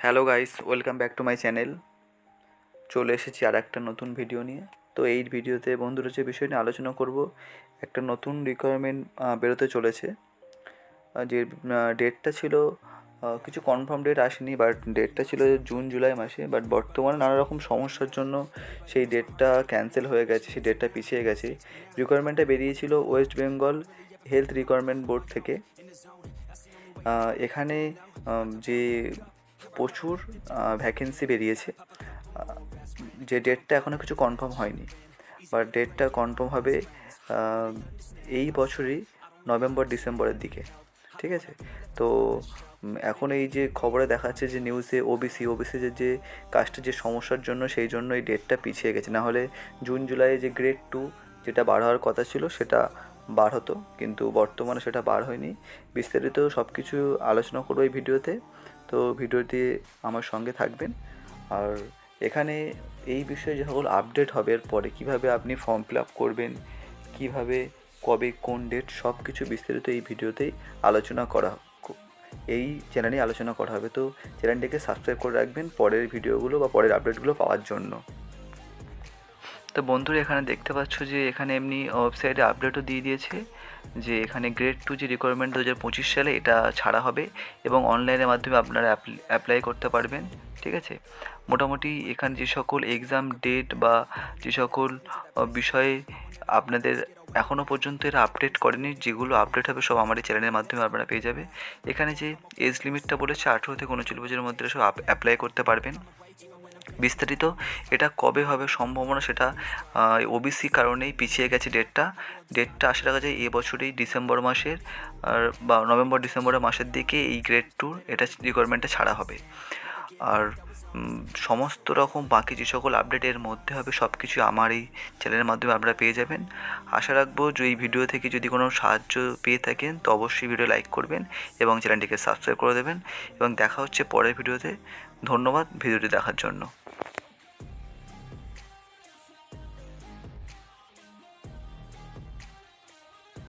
Hello guys, welcome back to my channel. চলে এসেছি আর একটা নতুন ভিডিও নিয়ে। তো এই ভিডিওতে বন্ধুরা যে বিষয় নিয়ে আলোচনা করব, একটা নতুন রিকোয়ারমেন্ট বেরোতে চলেছে। যে ডেটটা ছিল, কিছু কনফার্ম ডেট আসেনি, বাট ডেটটা ছিল জুন জুলাই মাসে। বাট বর্তমানে নানা রকম সমস্যার জন্য সেই ডেটটা ক্যান্সেল হয়ে গেছে, সেই ডেটটা পিছিয়ে গেছে। রিকোয়ারমেন্টটা বেরিয়েছিল West Bengal health requirement board থেকে। এখানে যে প্রচুর ভ্যাকেন্সি বেরিয়েছে, যে ডেটটা এখনও কিছু কনফার্ম হয়নি, বাট ডেটটা কনফার্ম হবে এই বছরই নভেম্বর ডিসেম্বরের দিকে। ঠিক আছে? তো এখন এই যে খবরে দেখাচ্ছে যে নিউজে ওবিসি যে কাস্টের যে সমস্যার জন্য, সেই জন্য এই ডেটটা পিছিয়ে গেছে। না হলে জুন জুলাইয়ে যে গ্রেড 2 যেটা বার হওয়ার কথা ছিল সেটা বার হতো, কিন্তু বর্তমানে সেটা বার হয়নি। বিস্তারিত সব কিছু আলোচনা করবো এই ভিডিওতে। তো ভিডিওটি আমার সঙ্গে থাকবেন। আর এখানে এই বিষয়ে যে সকল আপডেট হবে এরপরে, কীভাবে আপনি ফর্ম ফিল আপ করবেন, কীভাবে, কবে, কোন ডেট, সব কিছু বিস্তারিত এই ভিডিওতেই আলোচনা করা, এই চ্যানেলেই আলোচনা করা হবে। তো চ্যানেলটিকে সাবস্ক্রাইব করে রাখবেন পরের ভিডিওগুলো বা পরের আপডেটগুলো পাওয়ার জন্য। তো বন্ধুরা, এখানে দেখতে পাচ্ছ যে এখানে এমনি ওয়েবসাইটে আপডেটও দিয়ে দিয়েছে যে এখানে গ্রেড 2 যে রিকোয়ারমেন্ট 2025 সালে এটা ছাড়া হবে এবং অনলাইনের মাধ্যমে আপনারা অ্যাপ্লাই করতে পারবেন। ঠিক আছে? মোটামুটি এখানে যে সকল এক্সাম ডেট বা যে সকল বিষয়ে আপনাদের এখনও পর্যন্ত এরা আপডেট করেনি, যেগুলো আপডেট হবে সব আমার এই চ্যানেলের মাধ্যমে আপনারা পেয়ে যাবে। এখানে যে এজ লিমিটটা বলেছে 18 থেকে 39 বছরের মধ্যে সব অ্যাপ্লাই করতে পারবেন। বিস্তারিত এটা কবে হবে সম্ভাবনা, সেটা ওবিসি কারণেই পিছিয়ে গেছে ডেটটা আশা রাখা যায় এবছরেই ডিসেম্বর মাসের বা নভেম্বর ডিসেম্বরের মাসের দিকে এই গ্রেড 2 এটা রিকোয়ারমেন্টটা ছাড়া হবে। আর সমস্ত রকম বাকি যে সকল আপডেটের মধ্যে হবে সব কিছু আমার এই চ্যানেলের মাধ্যমে আপনারা পেয়ে যাবেন। আশা রাখবো যে এই ভিডিও থেকে যদি কোনো সাহায্য পেয়ে থাকেন তো অবশ্যই ভিডিও লাইক করবেন এবং চ্যানেলটিকে সাবস্ক্রাইব করে দেবেন, এবং দেখা হচ্ছে পরের ভিডিওতে। ধন্যবাদ ভিডিওটি দেখার জন্য।